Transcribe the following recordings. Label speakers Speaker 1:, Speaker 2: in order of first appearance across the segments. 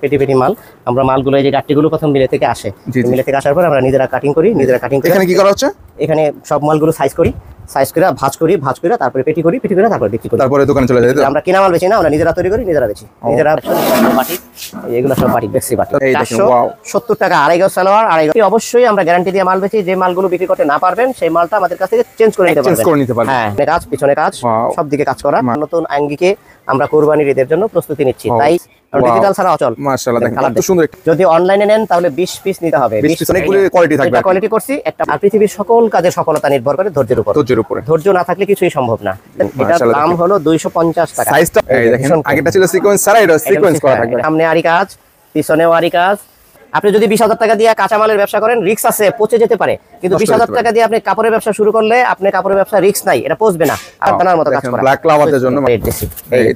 Speaker 1: পেটি পেটি মাল আমরা মালগুলো এই যে গাট্টিগুলো প্রথম মিলে থেকে আসে, মিলে থেকে আসার পর আমরা নিজেরা কাটিং করি।
Speaker 2: এখানে কি করা হচ্ছে?
Speaker 1: এখানে সব মালগুলো সাইজ করি করে ভাঁজ করে তারপরে পেটি করে তারপরে বিক্রি করি।
Speaker 2: তারপরে দোকানে চলে যায়।
Speaker 1: আমরা কিনা মাল বেচি না, আমরা নিজেরা তৈরি করি, নিজেরা বেচি, নিজেরা বাটি। এগুলো সব বাটি বেক্সি বাটি। 470 টাকা আড়াই গজ সালোয়ার, আড়াই গজ। অবশ্যই আমরা গ্যারান্টি দিয়ে মাল বেচি। যে মালগুলো বিক্রি করতে না পারবেন সেই মালটা আমাদের কাছ থেকে চেঞ্জ করে নিতে পারবেন। হ্যাঁ, কাজ পিছনে কাজ সব দিকে কাজ করা। নতুন আঙ্গিকে আমরা কুরবানির ঈদের জন্য প্রস্তুতি নিচ্ছি, তাই ডিজিটাল ছাড়া অচল।
Speaker 2: মাশাআল্লাহ, দেখেন কত সুন্দর।
Speaker 1: যদি অনলাইনে নেন তাহলে 20 পিস নিতে হবে।
Speaker 2: 20 পিস অনেকগুলো কোয়ালিটি থাকবে।
Speaker 1: এটা কোয়ালিটি করছি একটা। আর পৃথিবীর সকল কাজের সফলতা নির্ভর করে ধৈর্যের উপর। ধৈর্য না থাকলে কিছুই সম্ভব না। এটার দাম হলো 250 টাকা।
Speaker 2: সাইজটা এই দেখেন, আগেটা ছিল সিকোয়েন্স, ছাড়া এটা সিকোয়েন্স করা থাকবে।
Speaker 1: সামনে আরি কাজ, পিছনেও আরি কাজ। আপনি যদি 20,000 টাকা দিয়ে কাঁচামালের ব্যবসা করেন, রিস্ক আছে, পচে যেতে পারে। কিন্তু 20,000 টাকা দিয়ে আপনি কাপড়ের ব্যবসা শুরু করলে আপনি কাপড়ের ব্যবসা রিস্ক নাই, এটা পচবে না। আর দানার মতো কাজ করা।
Speaker 2: ব্ল্যাক লাভারদের জন্য
Speaker 1: এই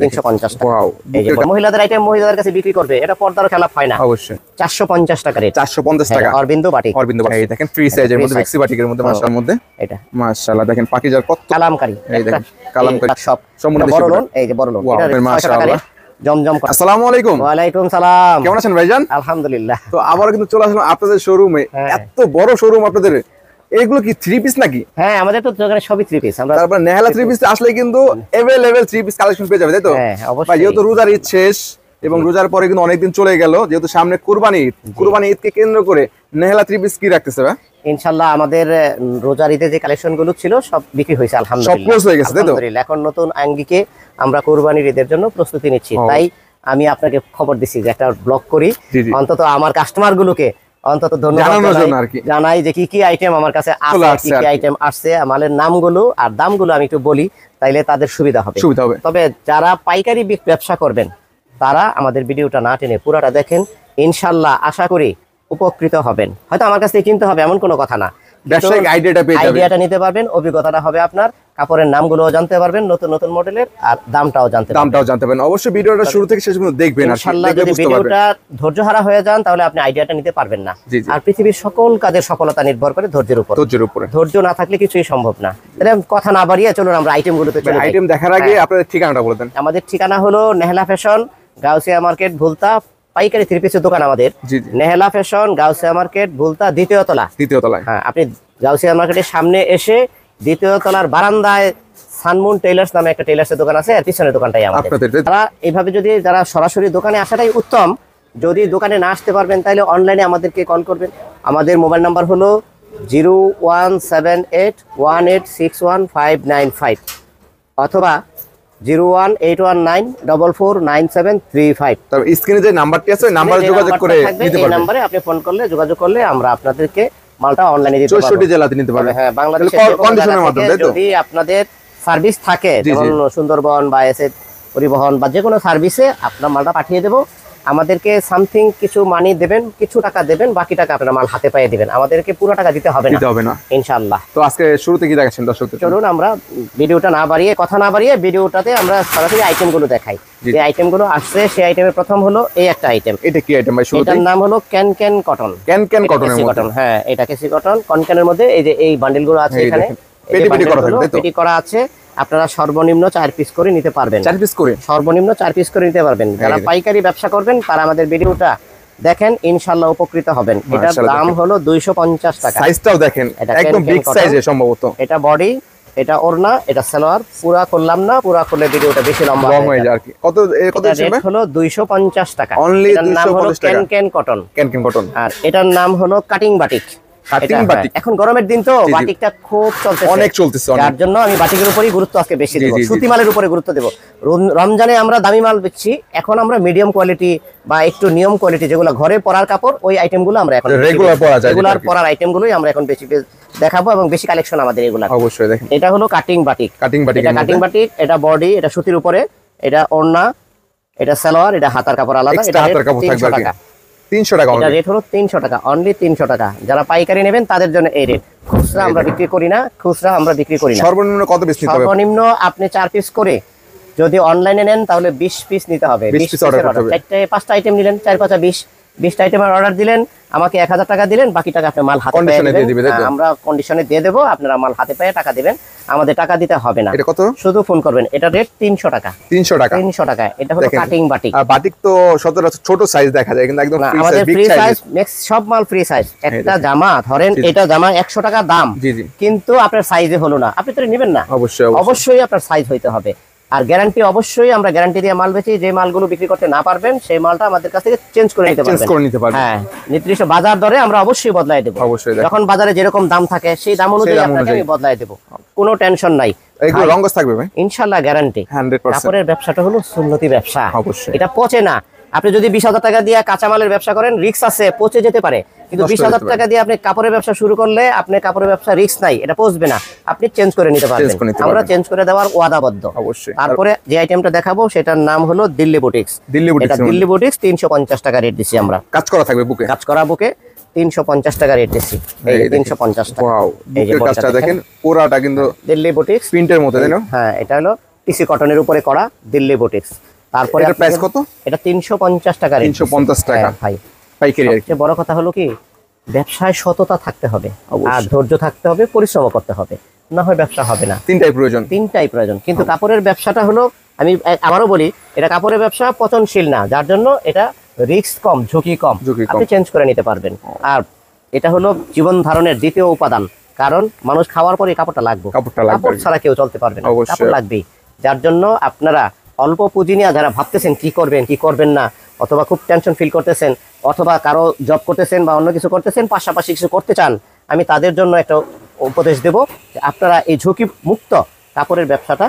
Speaker 1: 350 টাকা। এই যে মহিলাদের আইটেম মহিলাদের কাছে বিক্রি করবে, এটা পর্দার খেলাফ হয় না।
Speaker 2: অবশ্যই
Speaker 1: 450 টাকা রেট।
Speaker 2: 450 টাকা।
Speaker 1: অরবিন্দু বাটিক।
Speaker 2: এই দেখেন ফ্রি সাইজের মধ্যে বেক্সি বাটিকের মধ্যে মাশাআল্লাহর মধ্যে এটা মাশাআল্লাহ দেখেন পাকিজার কত
Speaker 1: কালামকারী।
Speaker 2: এই দেখেন কালামকারী
Speaker 1: সব
Speaker 2: সম্পূর্ণ
Speaker 1: বড় লোন। এই যে বড় লোন, এটা মাশাআল্লাহ জমজম।
Speaker 2: আসসালামু আলাইকুম।
Speaker 1: ওয়া আলাইকুম সালাম।
Speaker 2: কেমন আছেন ভাইজান?
Speaker 1: আলহামদুলিল্লাহ।
Speaker 2: তো আবার কিন্তু চলে আসলাম আপনাদের শোরুমে। এত বড় শোরুম আপনাদের। এগুলো কি 3 পিস নাকি?
Speaker 1: হ্যাঁ, আমাদের তো দোকানে সবই 3 পিস। আমরা
Speaker 2: তারপর নেহালা 3 পিস আসলে কিন্তু अवेलेबल 3 পিস কালেকশন পেয়ে যাবে, তাই তো?
Speaker 1: হ্যাঁ, অবশ্যই।
Speaker 2: যেহেতু রোজার ঈদ শেষ এবং রোজার পরে কিন্তু অনেকদিন চলে গেল, যেহেতু সামনে কুরবানি ঈদকে কেন্দ্র করে নেহালা 3 পিস কি রাখতেছে ভাই?
Speaker 1: ইনশাআল্লাহ আমাদের রোজার ঈদে যে কালেকশন গুলো ছিল সব বিক্রি হয়েছে আলহামদুলিল্লাহ।
Speaker 2: সব ক্লোজ হয়ে গেছে, তাই তো?
Speaker 1: এখন নতুন আঙ্গিকে আমরা কুরবানির ঈদের জন্য প্রস্তুতি নিচ্ছি। তাই আমি আপনাকে খবর দিছি যে একটা ব্লগ করি, অন্তত আমার কাস্টমার গুলোকে অন্তত ধন্যবাদ জানাই যে কি কি আইটেম আমার কাছে আছে, কি কি আইটেম আসছে, মালের নামগুলো আর দামগুলো আমি একটু বলি, তাইলে তাদের সুবিধা হবে। তবে যারা পাইকারি ব্যবসা করবেন তারা আমাদের ভিডিওটা না টেনে পুরোটা দেখেন, ইনশাআল্লাহ আশা করি উপকৃত হবেন। হয়তো আমার কাছ থেকে কিনতে হবে এমন কোনো কথা না,
Speaker 2: ব্যবসায়িক আইডিয়াটা
Speaker 1: নিতে পারবেন, অভিজ্ঞতাটা হবে আপনার, কাপড়ের নামগুলোও জানতে পারবেন, নতুন নতুন মডেলের, আর দামটাও জানতে পারবেন।
Speaker 2: অবশ্যই ভিডিওটা শুরু থেকে শেষ পর্যন্ত দেখবেন।
Speaker 1: ইনশাআল্লাহ যদি ভিডিওটা ধৈর্যহারা হয়ে যান তাহলে আপনি আইডিয়াটা নিতে পারবেন না। আর পৃথিবীর সকল কাজের সফলতা নির্ভর করে ধৈর্যের উপর। ধৈর্য না থাকলে কিছুই সম্ভব না। কথা না বাড়িয়ে চলুন আমরা আইটেমগুলোতে চলে যাই।
Speaker 2: আইটেম দেখার আগে আপনাদের ঠিকানাটা বলে দেন।
Speaker 1: আমাদের ঠিকানা হলো নেহালা ফ্যাশন, গাউসিয়া মার্কেট, ভুলতা। পাইকারি 3 পিসের দোকান আমাদের। নেহালা ফ্যাশন, গাউসিয়া মার্কেট, ভুলতা, দ্বিতীয় তলায়। হ্যাঁ, আপনি গাউসিয়া মার্কেটের সামনে এসে দ্বিতীয় তলার বারান্দায় সানমুন টেইলার্স নামে একটা টেইলার্সের দোকান আছে, আর পিছনের দোকানটাই আমাদের। তারা এইভাবে যদি যারা সরাসরি দোকানে আসাটাই উত্তম। যদি দোকানে না আসতে পারবেন তাহলে অনলাইনে আমাদেরকে কল করবেন। আমাদের মোবাইল নাম্বার হলো 01781861595 অথবা 01819449735।
Speaker 2: তবে স্ক্রিনে যে নাম্বারটি আছে ওই নম্বরে যোগাযোগ করে নিতে পারবেন।
Speaker 1: এই নম্বরে আপনি ফোন করলে, যোগাযোগ করলে আমরা আপনাদেরকে মালটা অনলাইনে দিতে পারবো।
Speaker 2: 64 জেলাতে নিতে পারবেন।
Speaker 1: হ্যাঁ, বাংলাদেশের কন্ডিশনের মাধ্যমে। যদি আপনাদের সার্ভিস থাকে, যেমন সুন্দরবন বা এসএ পরিবহন বা যে কোনো সার্ভিসে আপনার মালটা পাঠিয়ে দেব। আমাদেরকে সামথিং কিছু মানি দেবেন, কিছু টাকা দেবেন, বাকি টাকা আপনারা মাল হাতে পায়ে দিবেন। আমাদেরকে পুরো টাকা দিতে হবে না ইনশাআল্লাহ।
Speaker 2: তো আজকে শুরুতে কি দেখাচ্ছেন দর্শকদের?
Speaker 1: চলুন আমরা ভিডিওটা কথা না বাড়িয়ে ভিডিওটাতে আমরা সরাসরি আইটেমগুলো দেখাই। যে আইটেমগুলো আসছে সেই আইটেমের প্রথম হলো এই একটা আইটেম।
Speaker 2: এটা কি আইটেম ভাই?
Speaker 1: এটার নাম হলো ক্যান কটন। কটন। হ্যাঁ, এটা কেসি কটন। কনক্যানের মধ্যে এই যে এই বান্ডেলগুলো আছে, এখানে পেটি করা আছে। আপনারা সর্বনিম্ন 4 পিস করে নিতে পারবেন।
Speaker 2: 4 পিস করে
Speaker 1: সর্বনিম্ন 4 পিস করে নিতে পারবেন। যারা পাইকারি ব্যবসা করবেন তারা আমাদের ভিডিওটা দেখেন, ইনশাআল্লাহ উপকৃত হবেন। এটার দাম হলো 250 টাকা।
Speaker 2: সাইজটাও দেখেন, একদম বিগ সাইজে সম্ভবত।
Speaker 1: এটা বডি, এটা ওড়না, এটা সালোয়ার। পুরা করলাম না, পুরা করলে ভিডিওটা বেশি লম্বা
Speaker 2: হয়ে যায় আর কি। কত
Speaker 1: রেট হলো 250 টাকা।
Speaker 2: অনলি 250 টাকা।
Speaker 1: Can cotton. আর এটার নাম হলো কাটিং বাটিক। এখন গরমের দিন তো বাটিকটা খুব চলতেছে, যার জন্য আমি বাটিকের উপরই গুরুত্ব আজকে বেশি দেব, সুতি মালের উপরে গুরুত্ব দেব। রমজানে আমরা দামি মাল বেচছি, এখন আমরা মিডিয়াম কোয়ালিটি বা একটু নিয়ম কোয়ালিটি, যেগুলো ঘরে পরার কাপড়, ওই আইটেমগুলো আমরা এখন রেগুলার পরার আইটেমগুলোই আমরা এখন বেশি দেখাবো এবং বেশি কালেকশন আমাদের এগুলা।
Speaker 2: অবশ্যই দেখেন,
Speaker 1: এটা হলো কাটিং বাটিক। এটা বডি, এটা সুতির উপরে, এটা ওড়না, এটা সালোয়ার, এটা হাতার কাপড় আলাদা। এটা 300 টাকা।
Speaker 2: 300 টাকা।
Speaker 1: এটা রেট হলো 300 টাকা, অনলি 300 টাকা। যারা পাইকারি নেবেন তাদের জন্য এই রেট। খুচরা আমরা বিক্রি করি না।
Speaker 2: সর্বনিম্ন কত পিস নিতে হবে?
Speaker 1: সর্বনিম্ন আপনি 4 পিস করে যদি অনলাইনে নেন তাহলে 20 পিস নিতে হবে। 20 পিস অর্ডার করতে হবে। 4-5টা আইটেম নিলেন, 4-5 20 20টা আইটেমের অর্ডার দিলেন, আমাকে 1000 টাকা দিলেন, বাকি টাকা আপনি মাল হাতে পেয়ে দিবেন। আমরা কন্ডিশনে দিয়ে দেবো, আপনারা মাল হাতে পেয়ে টাকা দিবেন, আমাদের টাকা দিতে হবে না।
Speaker 2: এটা কত?
Speaker 1: শুধু ফোন করবেন। এটা রেট 300 টাকা।
Speaker 2: 300 টাকা।
Speaker 1: 300 টাকা। এটা হলো কাটিং বাটিক।
Speaker 2: আর বাটিক তো সচরাচর ছোট সাইজ দেখা যায়, কিন্তু একদম
Speaker 1: আমাদের ফ্রি সাইজ, ম্যাক্স সব মাল ফ্রি সাইজ। একটা জামা ধরেন, এটা জামা 100 টাকা দাম, কিন্তু আপনার সাইজে হলো না, আপনি তো নেবেন না। অবশ্যই আপনার সাইজ হইতে হবে। আর গ্যারান্টি অবশ্যই আমরা গ্যারান্টি দিয়ে মাল বেচি। যে মালগুলো বিক্রি করতে না পারবেন সেই মালটা আমাদের কাছ থেকে চেঞ্জ করে নিতে পারবেন। হ্যাঁ, নির্দিষ্ট বাজার দরে আমরা অবশ্যই বদলাই দেব। যখন বাজারে যেরকম দাম থাকে সেই দাম অনুযায়ী আপনাকে আমি বদলাই দেব, কোনো টেনশন নাই।
Speaker 2: এগুলো রংগস থাকবে ভাই ইনশাআল্লাহ, গ্যারান্টি 100%।
Speaker 1: কাপড়ের ব্যবসাটা হলো সুন্নতি ব্যবসা, এটা পচে না। আপনি যদি 20,000 টাকা দিয়ে কাঁচামালের ব্যবসা করেন, রিস্ক আছে, পচে যেতে পারে। কিন্তু 20,000 টাকা দিয়ে আপনি কাপড়ের ব্যবসা শুরু করলে আপনি কাপড়ের ব্যবসা রিস্ক নাই, এটা পচবে না, আপনি চেঞ্জ করে নিতে পারবেন। আমরা চেঞ্জ করে দেওয়ার ওয়াদাবদ্ধ। তারপরে যে আইটেমটা দেখাবো সেটার নাম হলো দিল্লি বুটিক্স। এটা দিল্লি বুটিক্স 350 টাকা রেট দিছি আমরা।
Speaker 2: কাজ করা থাকবে বুকে,
Speaker 1: কাজ করা বুকে 350 টাকা রেট দিছি। এই 350 টাকা।
Speaker 2: ওয়াও, বুকের কাজটা দেখেন, পুরাটা কিন্তু
Speaker 1: দিল্লি বুটিক্স প্রিন্টের মতো, তাই না? হ্যাঁ, এটা হলো টিসি কটনের উপরে করা দিল্লি বুটিক্স। তারপরে এর প্রাইস কত? এটা 350 টাকা রেট। 350 টাকা ভাই, পাইকারি। সবচেয়ে বড় কথা হলো কি, ব্যবসায় সততা থাকতে হবে, আর ধৈর্য থাকতে হবে, পরিশ্রম করতে হবে, না হয় ব্যবসা হবে না। তিনটাই প্রয়োজন। কিন্তু কাপড়ের ব্যবসাটা হলো, আমি আবারও বলি, এটা কাপড়ের ব্যবসা পচনশীল না, যার জন্য এটা রিস্ক কম, ঝুঁকি কম, আপনি চেঞ্জ করে নিতে পারবেন। আর এটা হলো জীবন ধারণের দ্বিতীয় উপাদান, কারণ মানুষ খাওয়ার পরে কাপড়টা লাগবে, কাপড় ছাড়া কেউ চলতে পারবে না, কাপড় লাগবেই। যার জন্য আপনারা অল্প পুঁজি নিয়ে যারা ভাবতেছেন কি করবেন কি করবেন না, অথবা খুব টেনশন ফিল করতেছেন, অথবা কারো জব করতেছেন বা অন্য কিছু করতেছেন, পাশাপাশি কিছু করতে চান, আমি তাদের জন্য একটা উপদেশ দেব যে আপনারা এই ঝুঁকি মুক্ত কাপড়ের ব্যবসাটা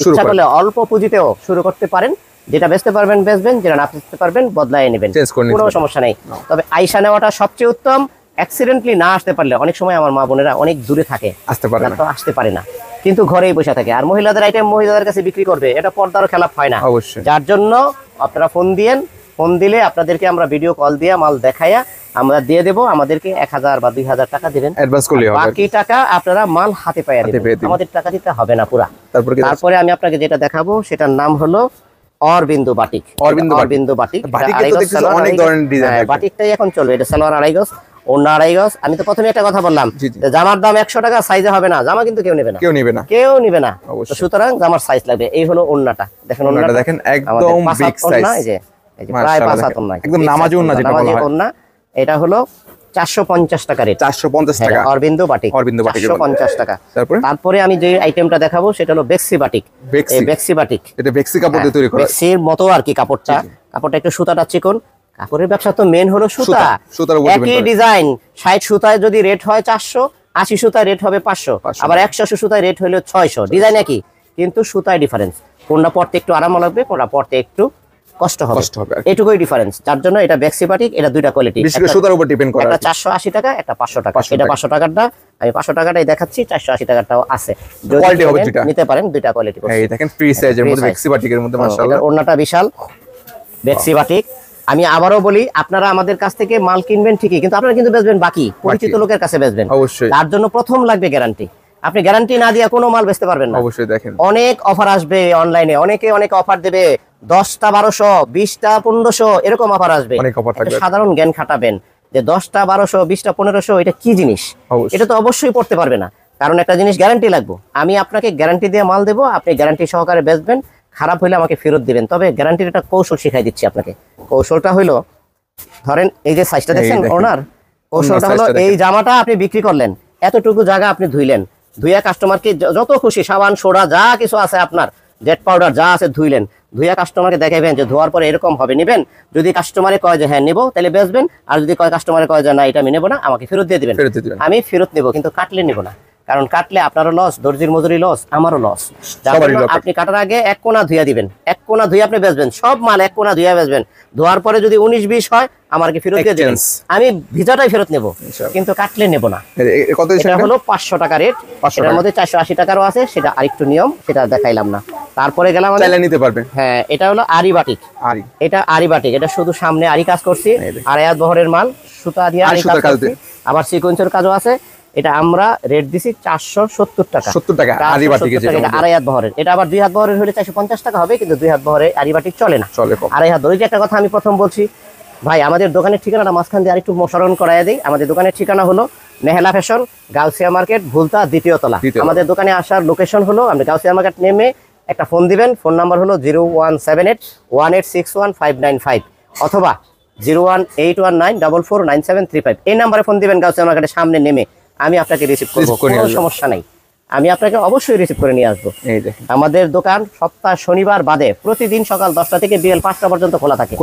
Speaker 1: ইচ্ছা করলে অল্প পুঁজিতেও শুরু করতে পারেন। যেটা বেচতে পারবেন বেচবেন, যেটা না বেচতে পারবেন বদলায় নেবেন, কোনো সমস্যা নেই। তবে আইসা নেওয়াটা সবচেয়ে উত্তম। অ্যাক্সিডেন্টলি না আসতে পারলে, অনেক সময় আমার মা বোনেরা অনেক দূরে থাকে, আসতে পারে না, কিন্তু ঘরেই বসে থাকে। আর মহিলাদের আইটেম মহিলাদের কাছে বিক্রি করবে, এটা পর্দারও খেলাপ হয় না। যার জন্য আপনারা ফোন দিলে আপনাদেরকে আমরা ভিডিও কল দিয়ে মাল দেখাইয়া আমরা দিয়ে দেবো। আমাদেরকে 1000 বা 2000 টাকা দিবেন, বাকি টাকা আপনারা মাল হাতে পাইয়া দিবেন, আমাদের টাকা দিতে হবে না পুরা। তারপরে আমি আপনাকে যেটা দেখাবো সেটার নাম হলো অরবিন্দু বাটিক। অরবিন্দু বাটিক, বাটিকটাই এখন চলবে। এটা সালোয়ার 2.5 গজ, ওড়না 2.5 গজ। আমি তো প্রথমে একটা কথা বললাম, জামার দাম 100 টাকা, সাইজে হবে না, জামা কিন্তু কেউ নেবে না। সুতরাং জামার সাইজ লাগবে। এই হলো ওড়নাটা, দেখেন ওড়নাটা দেখেন, একদম বিগ সাইজ, এই যে প্রায় 5 হাত ওড়না, একদম নামাজি ওড়না যেটা বলা হয়। ওড়না এটা হলো 450 টাকা রেট। 450 টাকা অরবিন্দু বাটিক, 450 টাকা। তারপরে আমি যে আইটেমটা দেখাবো সেটা হলো বেক্সি বাটিক। বেক্সি বাটিক, এটা বেক্সি কাপড় দিয়ে তৈরি করা, বেক্সির মতো আর কি কাপড়টা একটু সুতাটা চিকন। কাপড়ের ব্যবসা তো মেন হলো সুতা, একই ডিজাইন 60 সুতায় যদি রেট হয় 400, 80 সুতায় রেট হবে 500, আবার 180 সুতায় রেট হলো 600। ডিজাইন একই, কিন্তু সুতায় ডিফারেন্স, কোনটা পরতে একটু আরাম লাগবে, কোনটা পরতে একটু কষ্ট হবে, এটুকুই ডিফারেন্স। যার জন্য এটা বেক্সি বাটিক, এটা দুইটা কোয়ালিটি, সুতার উপর ডিপেন্ড করে। একটা 480 টাকা, একটা 500 টাকা। এটা 500 টাকাটা আমি 500 টাকাটাই দেখাচ্ছি, 480 টাকাটাও আছে, কোয়ালিটি হবে দুইটা, নিতে পারেন, দুইটা কোয়ালিটি। এই দেখেন ফ্রি সাইজের মধ্যে বেক্সি বাটিকের মধ্যে মাশাআল্লাহ, ওড়নাটা বিশাল বেক্সি বাটিক। আমি আবারও বলি, আপনারা আমাদের কাছ থেকে মাল কিনবেন ঠিকই, কিন্তু আপনারা কিন্তু বেচবেন বাকি, পরিচিত লোকের কাছে বেচবেন। তার জন্য প্রথম লাগবে গ্যারান্টি। আপনি গ্যারান্টি না দিয়ে কোনো মাল বেচতে পারবেন না। অবশ্যই দেখেন, অনেক অফার আসবে অনলাইনে, অনেক অফার দেবে, 10টা 1200, 20টা 1500, এরকম অফার আসবে। সাধারণ জ্ঞান খাটাবেন যে 10টা 1200, 20টা 1500 এটা কি জিনিস, এটা তো অবশ্যই পড়তে পারবে না, কারণ একটা জিনিস গ্যারান্টি লাগবে। আমি আপনাকে গ্যারান্টি দিয়ে মাল দেবো, আপনি গ্যারান্টি সহকারে বেচবেন, খারাপ হলে আমাকে ফেরত দিবেন। তবে গ্যারান্টির একটা কৌশল শিখাই দিচ্ছি আপনাকে। কৌশলটা হলো, ধরেন এই যে সাইজটা দেখছেন ওনার, কৌশলটা হলো এই জামাটা আপনি বিক্রি করলেন, এতটুকু জায়গা আপনি ধুইলেন, ধুইয়া কাস্টমারকে যত খুশি সাবান সোডা যা কিছু আছে আপনার, জেট পাউডার যা আছে ধুইলেন, ধুইয়া কাস্টমারকে দেখাবেন যে ধোয়ার পরে এরকম হবে, নেবেন। যদি কাস্টমারে কয় যে হ্যাঁ নেবো, তাহলে বেচবেন। আর যদি কাস্টমারে কয় যে না এটা আমি নেবো না, আমাকে ফেরত দিয়ে দিবেন। আমি ফেরত নেবো, কিন্তু কাটলে নেবো না, কারণ কাটলে আপনারও লস, দর্জির মজুরি লস, আমারও লস। আপনি কাটার আগে এক কোনা ধুইয়া দিবেন, এক কোনা ধুয়ে আপনি বেচবেন, সব মাল এক কোনা ধুইয়া বেচবেন। ধোয়ার পরে যদি 19-20 হয়, আমাকে ফেরত দিয়ে দিবেন, আমি ভিজাটাই ফেরত নেব, কিন্তু কাটলে নেব না। এটা হলো 500 টাকা রেট, এর মধ্যে 480 টাকারও আছে, সেটা আরেকটু নিয়ম, সেটা দেখাইলাম না। তারপরে গেলাম নিতে পারবেন। হ্যাঁ, এটা হলো আরি বাটিক। এটা আরি বাটিক, এটা শুধু সামনে আরি কাজ করছি, আড়াইহাত বহরের মাল, সুতা দিয়ে আরি কাজ করছি, আবার সিকোয়েন্সের কাজও আছে। এটা আমরা রেট দিছি 470 টাকা। 70 টাকা আরি বাটিকে, যেটা আড়াই হাত বহরের। এটা আবার 2 হাত বহরের হলে 450 টাকা হবে, কিন্তু 2 হাত বহরে আরি বাটিক চলে না, চলে কম। আড়াই হাত বহরের একটা কথা আমি প্রথম বলছি, ভাই আমাদের দোকানের ঠিকানাটা মাঝখান দিয়ে আরেকটু স্মরণ করাই দিই। আমাদের দোকানের ঠিকানা হলো নেহালা ফ্যাশন, গাউসিয়া মার্কেট, ভুলতা, দ্বিতীয় তলা। আমাদের দোকানে আসার লোকেশন হলো, আপনি গাউসিয়া মার্কেট নেমে একটা ফোন দিবেন, ফোন নাম্বার হলো 017818615995 অথবা 018194497735। এই নাম্বারে ফোন দিবেন গাউসিয়া মার্কেটের সামনে নেমে, আমি আপনাকে রিসিভ করবো, কোনো সমস্যা নাই, আমি আপনাকে অবশ্যই রিসিভ করে নিয়ে আসবো। আমাদের দোকান সপ্তাহ শনিবার বাদে প্রতিদিন সকাল 10টা থেকে বিকেল 5টা পর্যন্ত খোলা থাকে।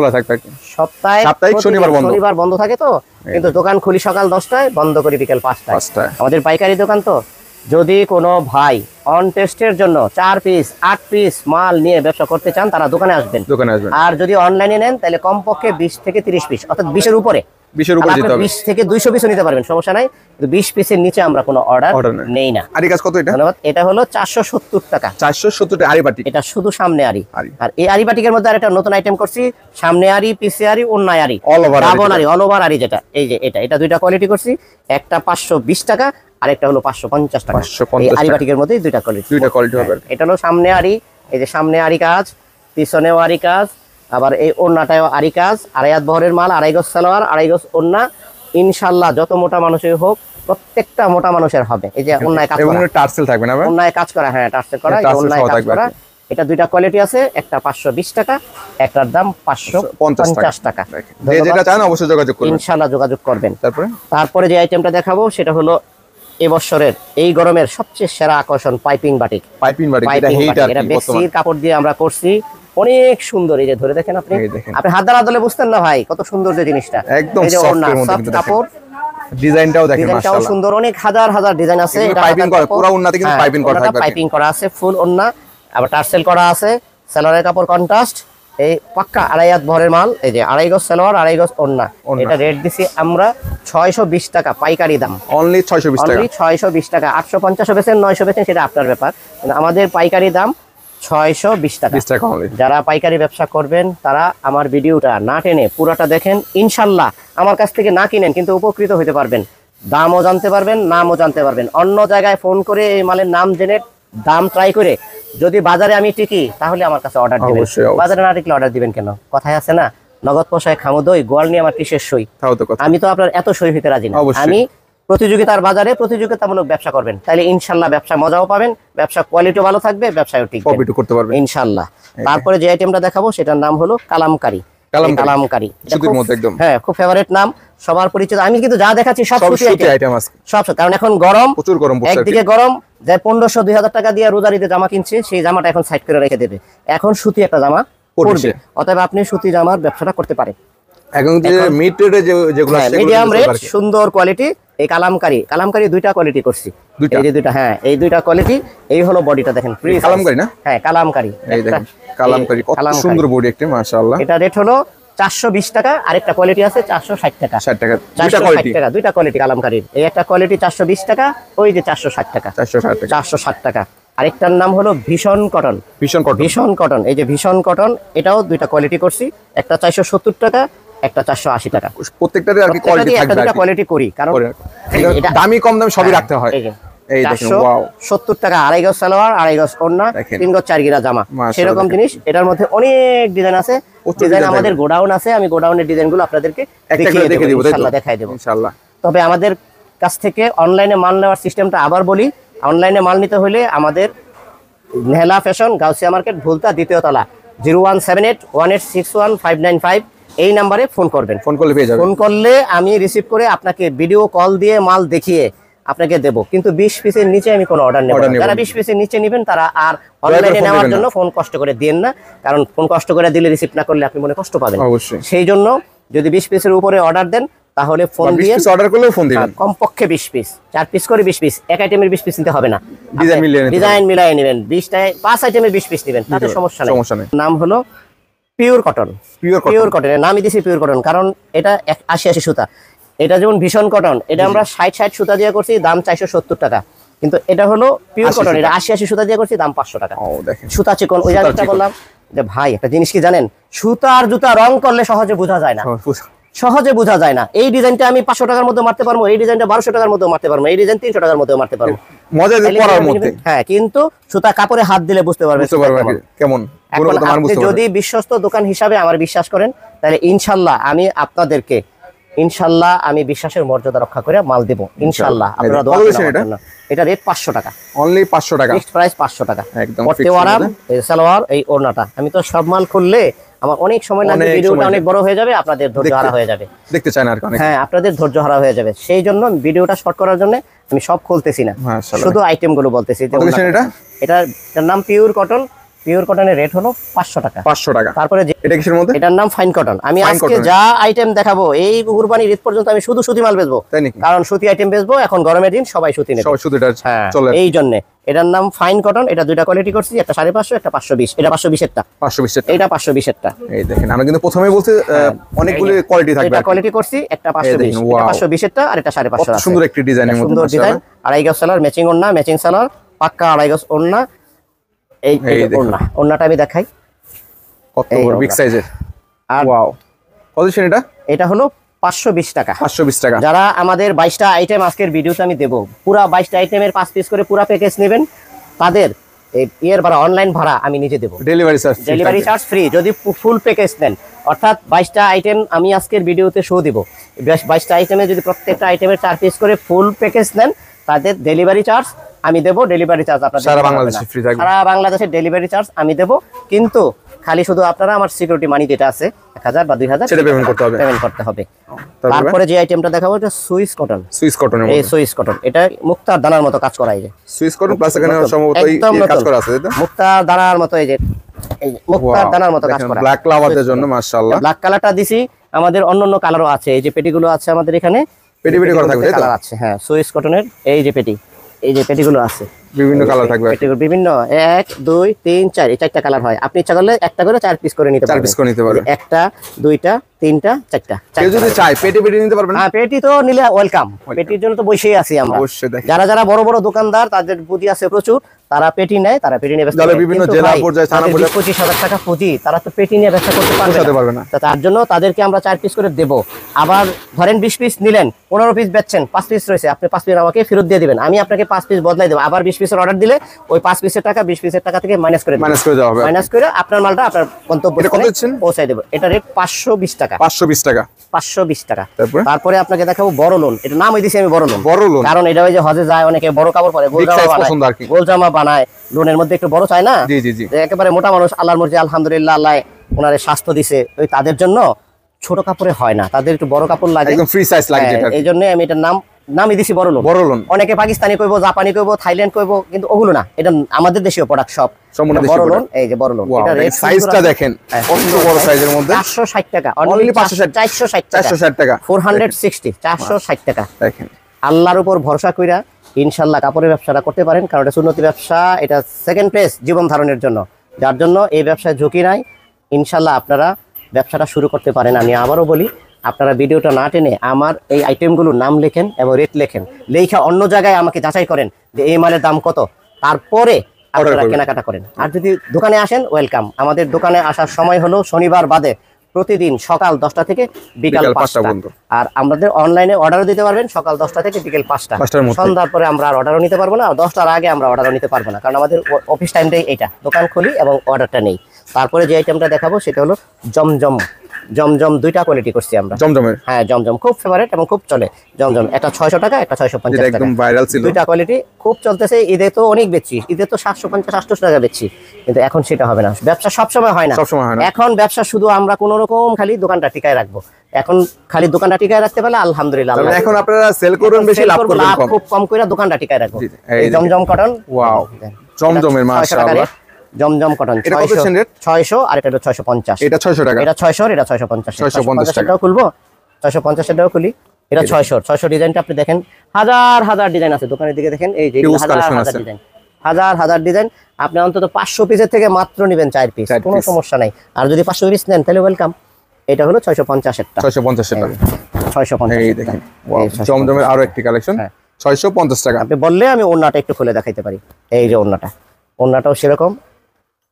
Speaker 1: সপ্তাহে শনিবার বন্ধ থাকে তো, কিন্তু দোকান খুলি সকাল 10টায়, বন্ধ করি বিকেল 5টায়। আমাদের পাইকারি দোকান তো, যদি কোনো ভাই অন টেস্টের জন্য 4 পিস 8 পিস মাল নিয়ে ব্যবসা করতে চান, তারা দোকানে আসবেন। আর যদি অনলাইনে নেন তাহলে কমপক্ষে 20 থেকে 30 পিস, অর্থাৎ 20 এর উপরে 20 থেকে 200 পিসও নিতে পারবেন, সমস্যা নাই। 20 পিসের নিচে আমরা কোনো অর্ডার নেই না।
Speaker 2: আরি কাজ কত এটা?
Speaker 1: ধন্যবাদ। এটা হলো 470 টাকা।
Speaker 2: 470 টাকা আরি বাটিক।
Speaker 1: এটা শুধু সামনে আরি। আর এই আরি বাটিকের মধ্যে আরেকটা নতুন আইটেম করছি, সামনে আরি, পিছে আরি, ওন্নায় আরি, ডাবল আরি, অল ওভার আরি, যেটা এই যে এটা দুইটা কোয়ালিটি করছি। একটা 520 টাকা, আরেকটা হলো 550 টাকা। এই আরি বাটিকের মধ্যে দুইটা কোয়ালিটি হবে। এটা হলো সামনে আরি, এই যে সামনে আরি কাজ, পিছনেও আরি কাজ, আবার এই ওন্নাটাও আরি কাজ। 2.5 হাত বহরের মাল, 2.5 গজ সালোয়ার, 2.5 গজ ওন্না। ইনশাআল্লাহ যত মোটা মানুষের হোক, প্রত্যেকটা মোটা মানুষের হবে। এই যে ওন্নায় কাজ করা, টার্সেল থাকবে না? ওন্নায় কাজ করা, হ্যাঁ টার্সেল করা, এই ওন্নায় কাজ করা। এটা দুইটা কোয়ালিটি আছে, একটা 520 টাকা, একটার দাম 550 টাকা।
Speaker 2: যেটা চান অবশ্যই যোগাযোগ করবেন,
Speaker 1: ইনশাআল্লাহ যোগাযোগ করবেন। তারপরে যে আইটেমটা দেখাবো সেটা হলো এবছরের এই গরমের সবচেয়ে সেরা আকর্ষণ, পাইপিং বাটিক। এটা বেশির কাপড় দিয়ে আমরা করছি, অনেক সুন্দর। এই যে ধরে দেখেন, আপনি হাত দ্বারা ধরলে বুঝতেন না ভাই কত সুন্দর যে জিনিসটা।
Speaker 2: একদম
Speaker 1: সফট কাপড়,
Speaker 2: ডিজাইনটাও দেখেন মাশাআল্লাহ,
Speaker 1: সুন্দর, অনেক হাজার ডিজাইন আছে। এটা
Speaker 2: পাইপিং করা, পুরো ওন্নাতে কিন্তু
Speaker 1: পাইপিং করা আছে, ফুল ওন্না, আবার টার্সেল করা আছে। সালোয়ারের কাপড় কন্ট্রাস্ট, এই পাক্কা 2.5 হাত ভরের মাল। এই যে 2.5 গজ সালোয়ার, 2.5 গজ ওন্না। এটা রেট দিছি আমরা 620 টাকা পাইকারি দাম,
Speaker 2: অনলি 620
Speaker 1: টাকা। 850 বেচেন, 900 বেচেন, সেটা আপনার ব্যাপার, কিন্তু আমাদের পাইকারি দাম 620 টাকা। যারা পাইকারি ব্যবসা করবেন তারা আমার ভিডিওটা না টেনে পুরোটা দেখেন, ইনশাল্লাহ আমার কাছ থেকে না কিনেন কিন্তু উপকৃত হতে পারবেন, দামও জানতে পারবেন, নামও জানতে পারবেন। অন্য জায়গায় ফোন করে এই মালের নাম জেনে দাম ট্রাই করে যদি বাজারে আমি টিকি, তাহলে আমার কাছে অর্ডার দিবেন। বাজারে না টিকলে অর্ডার দিবেন কেন? কথায় আছে না, নগদ পয়সায় খামো দই, গোয়াল নিয়ে আমার কিসের সই। আমি তো আপনার এত সই হইতে রাজি না। আমি প্রতিযোগিতার বাজারে প্রতিযোগিতামূলক ব্যবসা করবেন, তাহলে ইনশাল্লাহ ব্যবসা মজাও পাবেন, ব্যবসা কোয়ালিটিও ভালো থাকবে, ব্যবসায়ও টিকবে ইনশাল্লাহ। তারপরে যে আইটেমটা দেখাবো সেটার নাম হলো কালামকারী। হ্যাঁ, খুব ফেভারিট নাম, সবার পরিচিত। আমি কিন্তু যা দেখাচ্ছি সব সব, কারণ এখন গরম, প্রচুর গরম, একদিকে গরম, যে 1500-2000 টাকা দিয়ে রোজারিতে জামা কিনছে, সেই জামাটা এখন সাইড করে রেখে দেবে, এখন সুতি একটা জামা পরবে। অতএব আপনি সুতি জামার ব্যবসাটা করতে পারেন।
Speaker 2: এখন যে মিড রেটে যেগুলো আছে,
Speaker 1: মিডিয়াম রেট, সুন্দর কোয়ালিটি। এই কালামকারী দুইটা কোয়ালিটি করছি, এই যে দুইটা, হ্যাঁ এই দুইটা কোয়ালিটি। এই হলো বডিটা দেখেন,
Speaker 2: কালামকারী না?
Speaker 1: হ্যাঁ কালামকারী,
Speaker 2: এই দেখেন কালামকারী, কত সুন্দর বডি একটা, মাশাআল্লাহ।
Speaker 1: এটা রেট হলো 420 টাকা, আরেকটা কোয়ালিটি আছে 460 টাকা।
Speaker 2: 60 টাকা,
Speaker 1: দুইটা কোয়ালিটি কালামকারীর। এই একটা কোয়ালিটি 420 টাকা, ওই যে 460 টাকা। 460 টাকা। আরেকটার নাম হলো ভীষণ কটন। এই যে ভীষণ কটন, এটাও দুইটা কোয়ালিটি করছি, একটা 470 টাকা, একটা 480 টাকা।
Speaker 2: প্রত্যেকটারই আর কি কোয়ালিটি থাকবে,
Speaker 1: একটা কোয়ালিটি করি, কারণ
Speaker 2: দামি কম দামি সবই রাখতে হয়। এই দেখেন, ওয়াও,
Speaker 1: 70 টাকা 2.5 গজ সালোয়ার, 2.5 গজ ওন্না, 3 গজ 4 গিরা জামা, সেরকম জিনিস। এটার মধ্যে অনেক ডিজাইন আছে, ডিজাইন আমাদের গোডাউন আছে, আমি গোডাউনের ডিজাইনগুলো আপনাদেরকে দেখিয়ে দেব, ইনশাআল্লাহ দেখাই দেব ইনশাআল্লাহ। তবে আমাদের কাছ থেকে অনলাইনে মাল নেওয়ার সিস্টেমটা আবার বলি, অনলাইনে মাল নিতে হলে আমাদের নেহালা ফ্যাশন, গাউসিয়া মার্কেট, ভুলতা, দ্বিতীয় তলা, 017818615995 এই নাম্বারে ফোন করবেন। ফোন করলে আমি রিসিভ করে আপনাকে ভিডিও কল দিয়ে মাল দেখিয়ে আপনাকে দেব, কিন্তু 20 পিসের নিচে আমি কোনো অর্ডার নেব না। যারা 20 পিসের নিচে নেবেন তারা আর অনলাইনে নেওয়ার জন্য ফোন কষ্ট করে দেন না, কারণ ফোন কষ্ট করে দিলে রিসিভ না করলে আপনি মনে কষ্ট পাবেন। সেই জন্য যদি 20 পিসের উপরে অর্ডার দেন তাহলে ফোন দিয়ে অর্ডার করলেও ফোন দিবেন, কমপক্ষে 20 পিস, 4 পিস করে 20 পিস, এক আইটেমের 20 পিস নিতে হবে না, ডিজাইন মিলিয়ে নেবেন। 20টায় 5 আইটেমের 20 পিস নেবেন, তাতে সমস্যা নেই। নাম হলো পিওর কটন। কটনের নামই দিয়েছি পিওর কটন, কারণ এটা 80 সুতা। এটা যেমন ভীষণ কটন, এটা আমরা 60 সুতা দিয়ে করছি, দাম 470 টাকা, কিন্তু এটা হলো পিওর কটন, এটা 80 সুতা দিয়ে করছি, দাম 500 টাকা। সুতা চিকন, ওই জায়গাটা বললাম যে ভাই একটা জিনিস কি জানেন, সুতা আর জুতা রং করলে সহজে বোঝা যায় না। এই ডিজাইনটা আমি 500 টাকার মধ্যে মারতে পারবো, এই ডিজাইনটা 1200 টাকার মধ্যে মারতে পারবো, এই ডিজাইন 300 টাকার মধ্যে মারতে পারবো,
Speaker 2: মজা দিয়ে পরার মধ্যে।
Speaker 1: হ্যাঁ, কিন্তু সুতা কাপড়ে হাত দিলে বুঝতে পারবেন
Speaker 2: কেমন।
Speaker 1: এখন আপনি যদি বিশ্বস্ত দোকান হিসাবে আমার বিশ্বাস করেন, তাহলে ইনশাআল্লাহ আমি বিশ্বাসের মর্যাদা রক্ষা করে মাল দেব ইনশাআল্লাহ। আপনারা দোয়া করবেন। এটা রেট 500 টাকা,
Speaker 2: অনলি 500 টাকা,
Speaker 1: ফিক্সড প্রাইস 500 টাকা
Speaker 2: একদম।
Speaker 1: পড়তে আরাম। এই সালোয়ার, এই ওড়নাটা আমি তো সব মাল খুললে আমার অনেক সময় লাগবে, ভিডিওটা অনেক বড় হয়ে যাবে, আপনাদের ধৈর্য হারা হয়ে যাবে,
Speaker 2: দেখতে চান আর অনেক।
Speaker 1: হ্যাঁ, আপনাদের ধৈর্য হারা হয়ে যাবে। সেই জন্য ভিডিওটা শর্ট করার জন্য আমি সব খুলতেছি না, শুধু আইটেম গুলো বলতেছি। এটার নাম পিওর কটন। পিওর কটনের রেট হলো 500 টাকা।
Speaker 2: 500 টাকা।
Speaker 1: তারপরে
Speaker 2: এটা কিসের মধ্যে?
Speaker 1: এটার নাম ফাইন কটন। আমি আজকে যা আইটেম দেখাবো এই কুরবানির ঈদ পর্যন্ত আমি শুধু সুতি মাল বেচবো, কারণ সুতি আইটেম বেচবো। এখন গরমের দিন সবাই সুতি নেবে,
Speaker 2: সবাই সুতিটা চলে,
Speaker 1: এই জন্য এটার নাম ফাইন কটন। এটা দুইটা কোয়ালিটি করছি, একটা 550, একটা 520। এটা 520 এরটা,
Speaker 2: 520 এরটা,
Speaker 1: এটা 520 এরটা।
Speaker 2: এই দেখেন, আমরা কিন্তু প্রথমেই বলছি অনেকগুলো কোয়ালিটি থাকবে।
Speaker 1: এটা কোয়ালিটি করছি, একটা 520, এটা 520 এরটা, আর এটা 550 আছে।
Speaker 2: সুন্দর একটি ডিজাইনের মধ্যে,
Speaker 1: সুন্দর ডিজাইন। আড়াই গজ সালোয়ার, ম্যাচিং ওড়না, ম্যাচিং সালোয়ার, পাক্কা আড়াই গজ ওড়না। এই ওড়নাটা আমি দেখাই,
Speaker 2: কত বড় বিগ সাইজের। ওয়াও, কত দিছেন এটা? এটা
Speaker 1: হলো 520 টাকা।
Speaker 2: 520 টাকা।
Speaker 1: যারা আমাদের 22টা আইটেম আজকের ভিডিওতে আমি দেব, পুরা 22টা আইটেমের 5 পিস করে পুরা প্যাকেজ নেবেন, তাদের এই এর ভাড়া, অনলাইন ভাড়া আমি নিজে দেব। ডেলিভারি চার্জ ফ্রি যদি ফুল প্যাকেজ নেন। অর্থাৎ 22টা আইটেম আমি আজকের ভিডিওতে শো দিব। 22টা আইটেমে যদি প্রত্যেকটা আইটেমের 4 পিস করে ফুল প্যাকেজ নেন, তাদের ডেলিভারি চার্জ আমি দেব। ডেলিভারি চার্জ আপনাদের
Speaker 2: সারা বাংলাদেশে ফ্রি থাকবে।
Speaker 1: সারা বাংলাদেশের ডেলিভারি চার্জ আমি দেব, কিন্তু খালি শুধু আপনারা আমার সিকিউরিটি মানি যেটা আছে 1000 বা 2000
Speaker 2: সেটা পেমেন্ট করতে হবে।
Speaker 1: তারপরে যে আইটেমটা দেখাবো এটা সুইস কটন। এই সুইস কটন, এটা মুক্তার দানার মতো কাজ করা। এই যে
Speaker 2: সুইস কটন প্লাস এখানে সম্ভবত এই কাজ করা আছে, তাই তো?
Speaker 1: মুক্তার দানার মতো, এই যে মুক্তার দানার মতো কাজ করা।
Speaker 2: ব্ল্যাক লাভারদের জন্য মাশাআল্লাহ
Speaker 1: ব্ল্যাক কালারটা দিছি। আমাদের অন্যান্য কালারও আছে, এই যে পেটিগুলো আছে আমাদের এখানে,
Speaker 2: পেটি করা থাকবে, তাই তো?
Speaker 1: কালার আছে, হ্যাঁ। সুইস কটনের এই যে পেটি, এই যে পেটিগুলো আছে,
Speaker 2: বিভিন্ন কালার থাকবে,
Speaker 1: বিভিন্ন 1 2 3 4 এই 4টা কালার হয়। আপনি ইচ্ছা করলে একটা করে 4 পিস করে নিতে পারবেন।
Speaker 2: 4 পিস করে নিতে পারবেন,
Speaker 1: একটা, দুইটা, তিনটা, চারটা।
Speaker 2: কেউ যদি চায় পেটি নিতে পারবেন।
Speaker 1: হ্যাঁ, পেটি তো নিলে ওয়েলকাম। পেটির জন্য তো বসেই আছি আমরা। যারা বড় বড় দোকানদার, তাদের পুঁজি আছে প্রচুর, তারা পেটি নেয়, তারা পেটি নিয়ে ব্যবসা করে।
Speaker 2: বিভিন্ন জেলা পর্যায়ে, থানা পর্যায়ে
Speaker 1: 25,000 টাকা পুঁজি, তারা তো পেটি নিয়ে ব্যবসা করতে পারবে না। তার জন্য তাদেরকে আমরা 4 পিস করে দেব। আবার ধরেন 20 পিস নিলেন, 15 পিস বেচছেন, 5 পিস রয়েছে, আপনি 5 পিস আমাকে ফেরত দিয়ে দিবেন, আমি আপনাকে 5 পিস বদলাই দেব। আবার 20 পিসের অর্ডার দিলে ওই 5 পিসের টাকা 20 পিসের টাকা থেকে মাইনাস করে দেওয়া হবে। মাইনাস করে আপনার মালটা আপনার গন্তব্যস্থলে পৌঁছায় দেব। এটা রেট 520 টাকা।
Speaker 2: 520 টাকা।
Speaker 1: 520 টাকা। তারপরে আপনাকে দেখাবো বড় লোন। এটা নাম দিয়েছি আমি বড় লোন, কারণ এটা ওই যে হজে যায় অনেকে বড় কাপড় পরে, গোল জামা বানায়, লোনের মধ্যে একটু বড় চায় না, একেবারে মোটা মানুষ। আল্লাহর মর্জি, আলহামদুলিল্লাহ, আল্লাহ ওনারে স্বাস্থ্য দিছে, ওই তাদের জন্য ছোট কাপড়ে হয় না, তাদের একটু বড় কাপড় লাগে,
Speaker 2: একদম ফ্রি সাইজ লাগে।
Speaker 1: এই জন্য আমি এটার নামই দিছি বড় লোন। অনেকে পাকিস্তানি কইবো, জাপানি কইবো, থাইল্যান্ড কইবো, কিন্তু ওগুলো না, এটা আমাদের দেশীয় প্রোডাক্ট সব। বড় লোন, এই যে বড় লোন, এটা রেট
Speaker 2: সাইজটা দেখেন কত বড় সাইজের মধ্যে।
Speaker 1: 460 টাকা, অনলি 460 টাকা, 460 টাকা দেখেন। আল্লাহর উপর ভরসা কইরা ইনশাআল্লাহ কাপড়ের ব্যবসাটা করতে পারেন, কারণ এটা সুন্নতি ব্যবসা, এটা সেকেন্ড প্লেস জীবন ধারণের জন্য। যার জন্য এই ব্যবসায় ঝুঁকি নাই। ইনশাআল্লাহ আপনারা ব্যবসাটা শুরু করতে পারেন। আমি আবারও বলি, আপনারা ভিডিওটা না টেনে আমার এই আইটেমগুলোর নাম লেখেন এবং রেট লেখেন, লেখা অন্য জায়গায় আমাকে যাচাই করেন যে এই মালের দাম কত, তারপরে আপনারা কেনাকাটা করেন। আর যদি দোকানে আসেন, ওয়েলকাম। আমাদের দোকানে আসার সময় হলো শনিবার বাদে প্রতিদিন সকাল 10টা থেকে বিকাল 5টা পর্যন্ত। আর আমাদের অনলাইনে অর্ডারও দিতে পারবেন সকাল 10টা থেকে বিকেল 5টা। সন্ধ্যার পরে আমরা আর অর্ডারও নিতে পারবো না, 10টার আগে আমরা অর্ডারও নিতে পারবো না, কারণ আমাদের অফিস টাইমটাই এটা, দোকান খুলি এবং অর্ডারটা নেই। তারপরে যে আইটেমটা দেখাবো সেটা হলো জমজম। জমজম দুইটা কোয়ালিটি করছি আমরা। জমজমের, হ্যাঁ, জমজম খুব ফেভারিট এবং খুব চলে। জমজম একটা 600 টাকা, একটা 650 টাকা,
Speaker 2: একদম ভাইরাল ছিল।
Speaker 1: দুইটা কোয়ালিটি খুব চলতেছে। ঈদে তো অনেক বেচছি, ঈদে তো 750-800 টাকা বেচছি, কিন্তু এখন সেটা হবে না। ব্যবসা সবসময় হয় না। এখন ব্যবসা শুধু আমরা কোন রকম খালি দোকানটা টিকায় রাখবো। এখন খালি দোকানটা টিকায় রাখতে পারলে আলহামদুলিল্লাহ।
Speaker 2: এখন আপনারা সেল করুন বেশি, লাভ করবেন কম,
Speaker 1: খুব কম করে দোকানটা টিকায় রাখবো। এই জমজম কটন,
Speaker 2: ওয়াও, জমজমের মাশাআল্লাহ।
Speaker 1: জমজম কটন 600, আর এটা 650।
Speaker 2: এটা 600 টাকা,
Speaker 1: এটা 600, এটা 650।
Speaker 2: 650 টাকা
Speaker 1: খুলবো, 650 টাকাও খুলি। এটা 600 ডিজাইনটা আপনি দেখেন, হাজার ডিজাইন আছে দোকানের দিকে দেখেন। এই যে হাজার ডিজাইন, আপনি অন্তত 500 পিসের থেকে মাত্র নেবেন 4 পিস, কোনো সমস্যা নাই। আর যদি 500 পিস নেন তাহলে ওয়েলকাম। এটা হলো 650 এর টাকা,
Speaker 2: 650 টাকা,
Speaker 1: 650।
Speaker 2: এই দেখেন জমজমের আরো একটি কালেকশন, 650 টাকা।
Speaker 1: আপনি বললে আমি ওন্নাটা একটু খুলে দেখাইতে পারি। এই যে ওন্নাটাও সেরকম।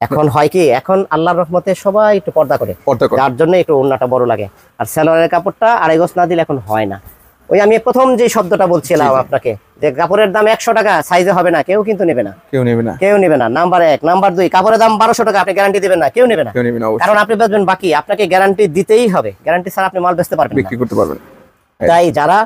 Speaker 1: এখন হয় কি, এখন আল্লাহর রহমতে সবাই একটু পর্দা করে, যার জন্য একটু ওন্নাটা বড় লাগে। আর সালোয়ারের কাপড়টা আড়াই গজ না দিলে এখন হয় না। ওই আমি প্রথম যে শব্দটা বলছিলাম আপনাকে, যে কাপড়ের দাম 100 টাকা, সাইজে হবে না, কেউ কিন্তু নেবে না,
Speaker 2: কেউ নেবে না,
Speaker 1: কেউ নেবে না। নাম্বার 1। নাম্বার 2, কাপড়ের দাম 1200 টাকা, আপনি গ্যারান্টি দিবেন না, কেউ নেবে না,
Speaker 2: কেউ নেবে না অবশ্যই।
Speaker 1: কারণ আপনি বেচবেন বাকি, আপনাকে গ্যারান্টি দিতেই হবে, গ্যারান্টি ছাড়া আপনি মাল বেচতে পারবেন না,
Speaker 2: বিক্রি করতে পারবেন।
Speaker 1: তাই যারা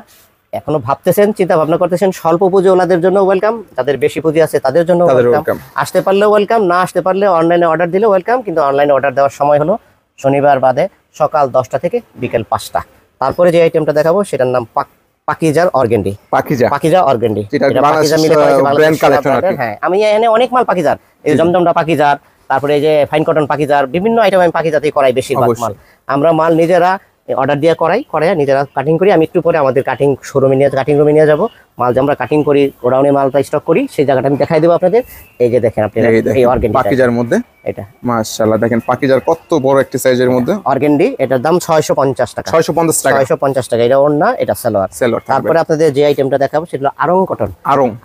Speaker 1: এখনো ভাবতেছেন, চিন্তা ভাবনা করতেছেন, স্বল্প পুঁজি ওনাদের জন্য ওয়েলকাম, যাদের বেশি পুঁজি আছে তাদের জন্য ওয়েলকাম, আসতে পারলেও ওয়েলকাম, না আসতে পারলে অনলাইনে অর্ডার দিলেও ওয়েলকাম। কিন্তু অনলাইনে অর্ডার দেওয়ার সময় হলো শনিবার বাদে সকাল 10টা থেকে বিকেল 5টা। তারপরে যে আইটেমটা দেখাবো সেটার নাম পাকিজার অর্গেন্ডি। পাকিজা অর্গেন্ডি, হ্যাঁ আমি এখানে অনেক মাল পাকিজার, এই জমজমটা পাকিজার, তারপরে এই যে ফাইন কটন পাকিজার, বিভিন্ন আইটেম আমি পাকিজাতেই করাই বেশিরভাগ মাল। আমরা মাল নিজেরা অর্ডার দিয়ে করাই নিজেরা কাটিং করি। আমি একটু পরে আমাদের কাটিং শোরুমে কাটিং রুমে নিয়ে যাবো, মাল যে আমরা কাটিং করি গোডাউনে মালটা স্টক করি সেই জায়গাটা আমি দেখাই দেবো আপনাদের। এই যে দেখেন আপনি এই অর্গেন্ডি
Speaker 2: পাকিজার মধ্যে, এটা মাশাআল্লাহ দেখেন পাকিজার কত বড় একটা সাইজের মধ্যে
Speaker 1: অর্গেন্ডি। এটার দাম 650 টাকা,
Speaker 2: 650
Speaker 1: টাকা। এটা ওড়না, এটা সালোয়ার। তারপরে আপনাদের যে আইটেমটা দেখাবো সেটা আরং কটন।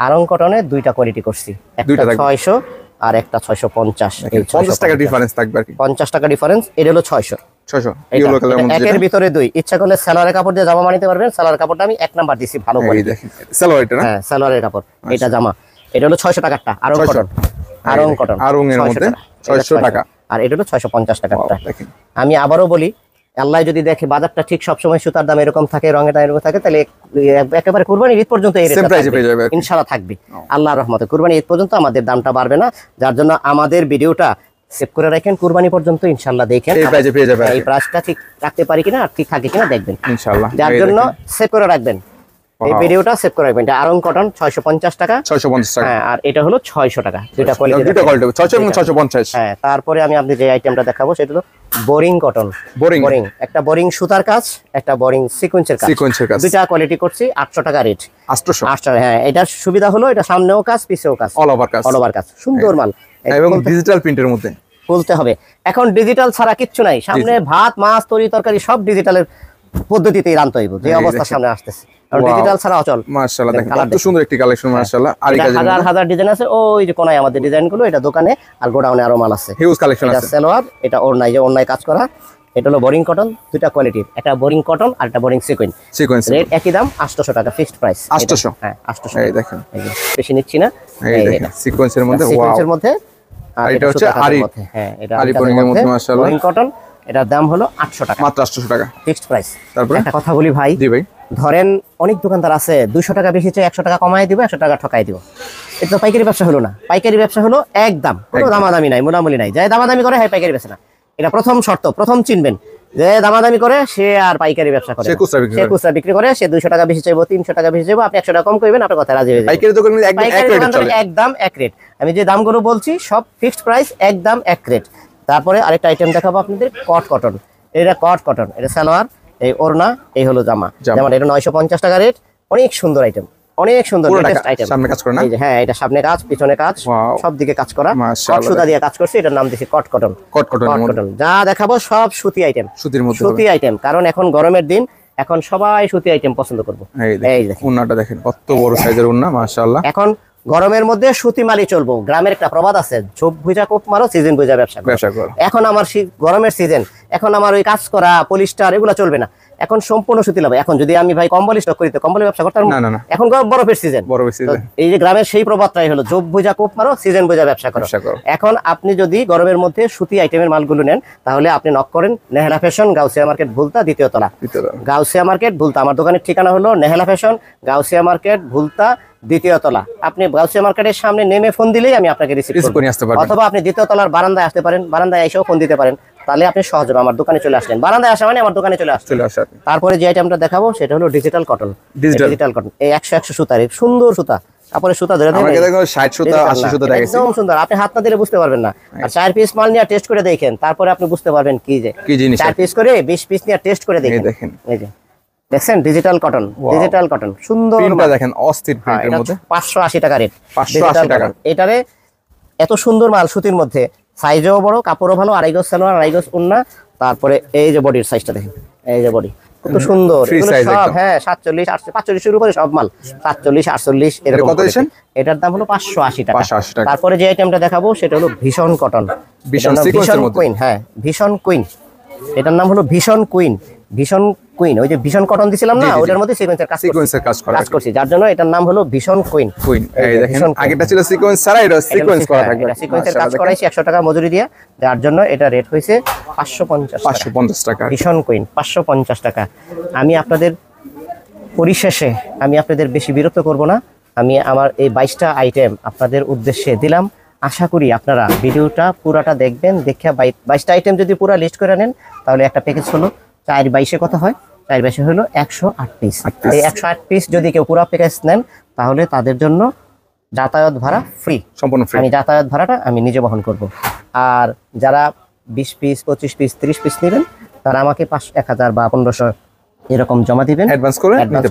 Speaker 1: আরং কটনের দুইটা কোয়ালিটি করছি, একটা 600 আর একটা 650।
Speaker 2: 50 টাকা ডিফারেন্স থাকবে আর কি,
Speaker 1: 50 টাকা ডিফারেন্স। এটা হলো 600। একের ভিতরে 2, ইচ্ছা করলে সালোয়ারের কাপড় দিয়ে জামা বানাতে পারবেন। সালোয়ারের কাপড়টা আমি 1 নাম্বার দিছি, ভালো করে দেখেন সালোয়ার, এটা না, হ্যাঁ সালোয়ারের কাপড়, এটা জামা। এটা হলো 600 টাকাটা আরং কটন, আরং এর মধ্যে 600 টাকা, আর এটা হলো 650 টাকা। আমি আবারও বলি, আল্লাহ যদি দেখে বাজারটা ঠিক সবসময় সুতার দাম এরকম থাকে, রঙের দাম এরকম থাকে, তাহলে একেবারে কুরবানির ঈদ পর্যন্ত এই রেটটা ইনশাআল্লাহ থাকবে আল্লাহর রহমতে। কুরবানির ঈদ পর্যন্ত আমাদের দামটা বাড়বে না, যার জন্য আমাদের ভিডিওটা সেভ করে রাখেন, কুরবানি পর্যন্ত ইনশাআল্লাহ দেখেন এই প্রাইসটা ঠিক রাখতে পারি কিনা আর ঠিক থাকে কিনা দেখবেন ইনশাআল্লাহ, যার জন্য সেভ করে রাখবেন, এই ভিডিওটা সেভ করে রাখবেন। এটা আরং কটন 650 টাকা, 650 টাকা, হ্যাঁ, আর এটা হলো 600 টাকা। দুটো কোয়ালিটি, 600 এবং 650। হ্যাঁ, তারপরে আমি আপনি যে আইটেমটা দেখাবো সেটা হলো বোরিং কটন। বোরিং একটা বোরিং সুতার কাজ, একটা বোরিং সিকোয়েন্সের কাজ, দুইটা কোয়ালিটি করছি 800 টাকা রেট। 800, হ্যাঁ। এটার সুবিধা হলো এটা সামনেও কাজ পিছেও কাজ, অল ওভার কাজ, সুন্দর মাল
Speaker 2: এবং ডিজিটাল প্রিন্টের মধ্যে
Speaker 1: বলতে হবে। এখন ডিজিটাল ছাড়া কিচ্ছু নাই, সামনে ভাত মাছ তরি তরকারি সব ডিজিটালের পদ্ধতিতেই রান্না হইব, যে অবস্থা সামনে আসতেছে। আর ডিজিটাল ছাড়া অচল।
Speaker 2: মাশাআল্লাহ দেখেন কত সুন্দর একটি কালেকশন, মাশাআল্লাহ। আর এই
Speaker 1: হাজার ডিজাইন আছে, ওই যে কোনায় আমাদের ডিজাইনগুলো, এটা দোকানে আর গোডাউনে আরো মাল আছে,
Speaker 2: হিউজ কালেকশন আছে।
Speaker 1: এটা সালোয়ার, এটা ওড়নায়, যে ওড়নায় কাজ করা। এটা হলো বোরিং কটন, দুইটা কোয়ালিটির, একটা বোরিং কটন আর একটা বোরিং সিকোয়েন্স। রেট একই দাম, 800 টাকা ফিক্সড প্রাইস। 800, হ্যাঁ 800।
Speaker 2: এই দেখেন,
Speaker 1: বেশি নিচ্ছি না।
Speaker 2: এই দেখেন সিকোয়েন্সের মধ্যে,
Speaker 1: সিকোয়েন্সের মধ্যে,
Speaker 2: আর এটা হচ্ছে আরি,
Speaker 1: হ্যাঁ এটা
Speaker 2: আরি বোরিং এর মধ্যে, মাশাআল্লাহ।
Speaker 1: বোরিং কটন, এটার দাম হলো 800 টাকা,
Speaker 2: মাত্র 800 টাকা
Speaker 1: ফিক্সড প্রাইস।
Speaker 2: তারপর
Speaker 1: একটা কথা বলি ভাই,
Speaker 2: জি ভাই,
Speaker 1: ধরেন অনেক দোকানদার আছে 200 টাকা বেশি চেয়ে 100 টাকা কমাই দিব, 100 টাকা ঠকাই দিব। এটা তো পাইকারি ব্যবসা হলো না। পাইকারি ব্যবসা হলো একদম, কোনো দামাদামি নাই, মোলামুলি নাই। যাই দামাদামি করে হ্যাঁ পাইকারি বেচে না, এটা প্রথম শর্ত, প্রথম চিনবেন। যে দামাদামি করে সে আর পাইকারি ব্যবসা করে, সে খুচরা বিক্রি করে। সে 200 টাকা বেশি চাইবো, 300 টাকা বেশি চাইবো, আপনি 100 টাকা কম করবেন, আপনার কথা রাজি হয়ে যাবে।
Speaker 2: পাইকারি দোকানে
Speaker 1: একদম এক রেট। আমি যে দামগুলো বলছি সব ফিক্সড প্রাইস, একদম এক রেট। তারপরে আরেকটা আইটেম দেখাবো আপনাদের, কটন। এটা কটন, এটা সালোয়ার, এই ওড়না, এই হলো জামা। যেমন এটা 950 টাকা রেট, অনেক সুন্দর আইটেম, অনেক সুন্দর আইটেম।
Speaker 2: সামনে কাজ করা না,
Speaker 1: এই যে হ্যাঁ, এটা সামনে কাজ পিছনে কাজ, সব দিকে কাজ করা, কট সুতা দিয়ে কাজ করছে। এটার নাম দিয়েছি কটন। যা দেখাবো সব সুতি আইটেম, সুতির মধ্যে সুতি আইটেম, কারণ এখন গরমের দিন, এখন সবাই সুতি আইটেম পছন্দ করবো। এই দেখেন ওড়নাটা দেখেন, কত বড় সাইজের ওড়না, মাশাআল্লাহ। এখন গরমের মধ্যে সুতি মালি চলবো। গ্রামের একটা প্রবাদ আছে, ঝোপ ভুজা কোপ মারো, সিজন ভুজা ব্যবসা করো। এখন আমার গরমের সিজন, এখন আমার ওই কাজ করা পলিস্টার এগুলো চলবে না, এখন সম্পূর্ণ সুতি লাগবে। এখন যদি আমি ভাই কম্বল স্টক করি তো কম্বলের ব্যবসা করতাম না, এখন বরফের সিজন। এই যে গ্রামের সেই প্রবাদটাই হলো, ঝোপ ভুজা কোপ মারো, সিজন ভুজা ব্যবসা করো। এখন আপনি যদি গরমের মধ্যে সুতি আইটেমের মালগুলো নেন, তাহলে আপনি নক করেন নেহালা ফ্যাশন, গাউসিয়া মার্কেট, ভুলতা, দ্বিতীয় তলা। গাউসিয়া মার্কেট, ভুলতা। আমার দোকানের ঠিকানা হলো নেহালা ফ্যাশন, গাউসিয়া মার্কেট, ভুলতা, দ্বিতীয় তলা। আপনি গাউসিয়া মার্কেটের সামনে নেমে ফোন দিলেই আমি আপনাকে রিসিভ করে আসতে পারবো, অথবা আপনি দ্বিতীয় তলার বারান্দায় আসতে পারেন, বারান্দায় এসেও ফোন দিতে পারেন, তাহলে আপনি সহজে আমার দোকানে চলে আসলেন। বারান্দায় আসা মানে আমার দোকানে চলে আসছেন। তারপরে যে আইটেমটা দেখাবো সেটা হলো ডিজিটাল কটন। ডিজিটাল কটন, এই 100 সুতার সুন্দর সুতা, কাপড়ের সুতা ধরে
Speaker 2: আমাকে দেখো 60 সুতা 80 সুতা দেখাইছি,
Speaker 1: একদম সুন্দর। আপনি হাত না দিলে বুঝতে পারবেন না। আর 4 পিস মাল নিয়ে টেস্ট করে দেখেন, তারপরে আপনি বুঝতে পারবেন কি জিনিস। 4 পিস করে 20 পিস নিয়ে টেস্ট করে দেখেন। এই যে দেখছেন ডিজিটাল কটন, সুন্দর
Speaker 2: প্রিন্টটা দেখেন, অস্থির প্রিন্টের মধ্যে,
Speaker 1: 580 টাকা রেট,
Speaker 2: 580 টাকা।
Speaker 1: এটারে এত সুন্দর মাল, সুতির মধ্যে, সাইজও বড়, কাপড়ও ভালো, আড়াই গজ সালোয়ার, আড়াই গজ ওড়না। তারপরে এই যে বডির সাইজটা দেখেন, এই যে বডি কত সুন্দর, সব হ্যাঁ 47 48 45 এর উপরে সব মাল, 47 48 এরকম। এটার দাম হলো 580 টাকা। তারপরে যে আইটেমটা দেখাবো সেটা হলো ভীষণ কটন, ভীষণ কুইন। হ্যাঁ ভীষণ কুইন, এটার নাম হলো ভীষণ কুইন। ভীষণ কুইন, ওই যে ভীষণ কটন দিছিলাম না, ওটার মধ্যে সিকোয়েন্সের কাজ করছি, যার জন্য এটার নাম হলো ভীষণ কুইন।
Speaker 2: এই দেখেন আগেটা ছিল সিকোয়েন্স ছাড়া, এটা সিকোয়েন্স করা থাকবে।
Speaker 1: এটা সিকোয়েন্সের কাজ করাইছি 100 টাকা মজুরি দিয়ে, যার জন্য এটা রেট হইছে 550
Speaker 2: টাকা।
Speaker 1: ভীষণ কুইন 550 টাকা। আমি আপনাদের পরিশেষে আমি আপনাদের বেশি বিরক্ত করব না, আমি আমার এই 22টা আইটেম আপনাদের উদ্দেশ্যে দিলাম। আশা করি আপনারা ভিডিওটা পুরাটা দেখবেন, দেখে 22টা আইটেম যদি পুরা লিস্ট করে নেন তাহলে একটা প্যাকেজ হলো 4/22 কত হয়, 4/22 হলো 108 পিস। এই 108 পিস যদি কেউ পুরা প্যাকেজ নেন তাহলে তাদের জন্য যাতায়াত ভাড়া ফ্রি,
Speaker 2: সম্পূর্ণ ফ্রি।
Speaker 1: আমি যাতায়াত ভাড়াটা আমি নিজে বহন করব। আর যারা 20 পিস 25 পিস 30 পিস নেবেন তারা আমাকে 1000 বা 1500 এরকম জমা দিবেন,
Speaker 2: অ্যাডভান্স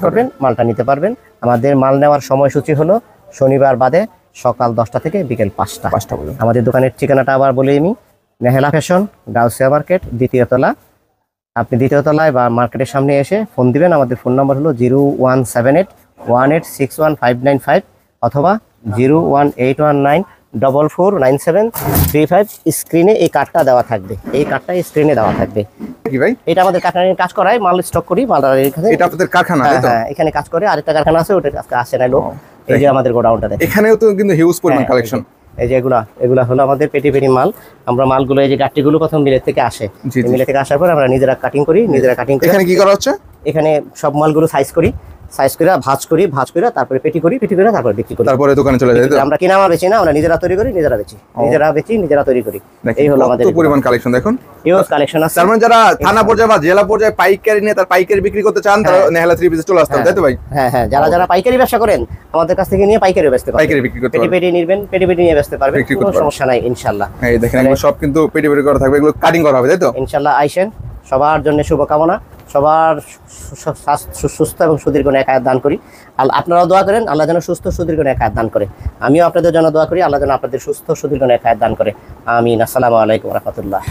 Speaker 1: করবেন, মালটা নিতে পারবেন। আমাদের মাল নেওয়ার সময়সূচি হলো শনিবার বাদে সকাল 10টা থেকে বিকেল 5টা পর্যন্ত। আমাদের দোকানের ঠিকানাটা আবার বলি আমি, নেহেলা ফ্যাশন, গাউসিয়া মার্কেট, দ্বিতীয় তলা। আপনি দ্বিতীয় তলায় বা মার্কেটের সামনে এসে ফোন দিবেন। আমাদের ফোন নাম্বার হলো 0178186155 অথবা 01819449735। স্ক্রিনে এই কার্ডটা দেওয়া থাকবে, এই কার্ডটা স্ক্রিনে দেওয়া থাকবে।
Speaker 2: কি ভাই
Speaker 1: এটা আমাদের কারখানায় কাজ করাই, মাল স্টক করি, মাল এখানে,
Speaker 2: এটা আপনাদের কারখানা তাই তো?
Speaker 1: হ্যাঁ, এখানে কাজ করে। আরেকটা কারখানা আছে, ওটা আজকে আসে না লোক। এই যে আমাদের গোডাউনটা দেখেন,
Speaker 2: এখানেও তো কিন্তু হিউজ পরিমাণ কালেকশন।
Speaker 1: এই যে এগুলা হলো আমাদের পেটি মাল। আমরা মালগুলো এই যে গাট্টিগুলো প্রথম মিলের থেকে আসে, মিলে থেকে আসার পর আমরা নিজেরা কাটিং করি,
Speaker 2: এখানে কি করা হচ্ছে?
Speaker 1: এখানে সব মালগুলো সাইজ করে ভাঁজ করি, তারপরে পেটি করি, তারপরে বিক্রি করি,
Speaker 2: তারপরে দোকানে চলে যায়।
Speaker 1: আমরা কিনা মাল বেচি না, আমরা নিজেরা তৈরি করি, নিজেরা বেচি, নিজেরা তৈরি করি। এই হলো আমাদের
Speaker 2: পরিমাণ কালেকশন। দেখুন
Speaker 1: হিউজ কালেকশন আছে।
Speaker 2: তার মানে যারা থানা পর্যায়ে বা জেলা পর্যায়ে পাইকারি নিয়ে তার পাইকারি বিক্রি করতে চান তারা নেহালা 3 পিসে চলে আসতে, তাই তো ভাই?
Speaker 1: হ্যাঁ, যারা পাইকারি ব্যবসা করেন আমাদের কাছ থেকে নিয়ে পাইকারি বেচতে পারবেন,
Speaker 2: পাইকারি বিক্রি করতে পারবেন,
Speaker 1: পেটি নিবেন, পেটি নিয়ে বেচতে পারবেন, কোনো সমস্যা নাই ইনশাআল্লাহ।
Speaker 2: এই দেখেন এগুলো সব কিন্তু পেটি করা থাকবে, এগুলো কাটিং করা হবে, তাই তো?
Speaker 1: ইনশাআল্লাহ আইসেন, সবার জন্য শুভকামনা, সবার সুস্থ এবং সুদীর্ঘ নেক হায়াত দান করি। আপনারাও দোয়া করেন আল্লাহ যেন সুস্থ সুদীর্ঘ নেক হায়াত দান করে। আমিও আপনাদের জন্য দোয়া করি আল্লাহ যেন আপনাদের সুস্থ সুদীর্ঘ নেক হায়াত দান করে। আমিন। আসসালামু আলাইকুম ওয়া রাহমাতুল্লাহ।